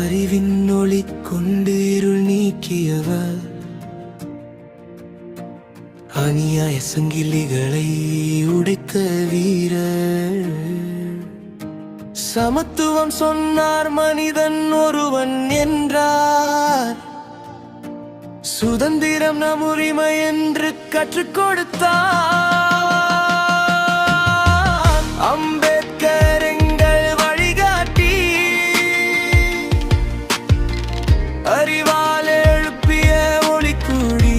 அறிவின் ஒளி கொண்டு இருள் நீக்கியவர், அநியாய சங்கிலிகளை உடைத்த வீரர். சமத்துவம் சொன்னார், மனிதன் ஒருவன் என்றார். சுதந்திரம் நம் உரிமை என்று கற்றுக் கொடுத்தார். அம்பேத்கர் எங்கள் வழிகாட்டி, அறிவால் எழுப்பிய ஒளிக்குழி.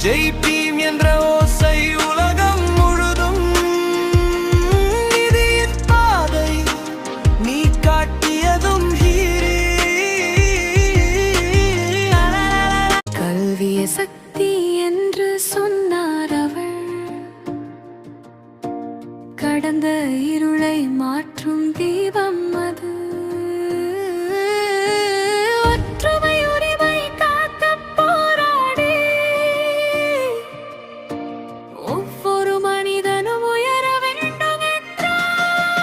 ஜெயிப்பீம் என்ற ஓசை உலகம் முழுதும். நீதியின் பாதை நீ காட்டியதும் கல்விய சக்தி என்று சொன்னார் அவர், கடந்த இருளை மாற்றும் தீபம் அது. ஒற்றுமை உரிமை காக்க போராடி ஒவ்வொரு மனிதனும் உயர வேண்டும் என்றார்.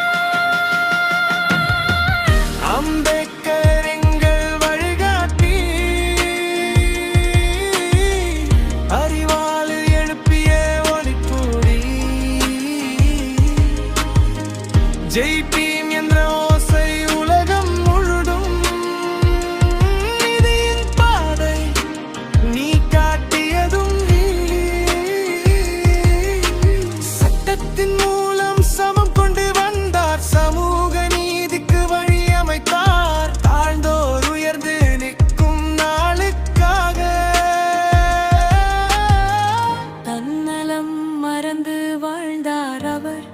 அம்பேத்கர் எங்கள் வழிகாட்டி, அறிவால் எழுப்பிய ஒளிக்குழி. ஜெயிப்பீம் என்ற ஓசை உலகம் முழுதும். நீதியின் பாதை நீ காட்டியதும். சட்டத்தின் மூலம் சமம் கொண்டு வந்தார், சமூக நீதிக்கு வழி அமைத்தார். தாழ்ந்தோர் உயர்ந்து நிற்கும் நாளுக்காக. தன்னலம் மறந்து வாழ்ந்தார் அவர்,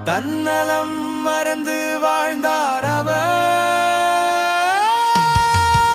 தன்னலம் மறந்து வாழ்ந்தார்.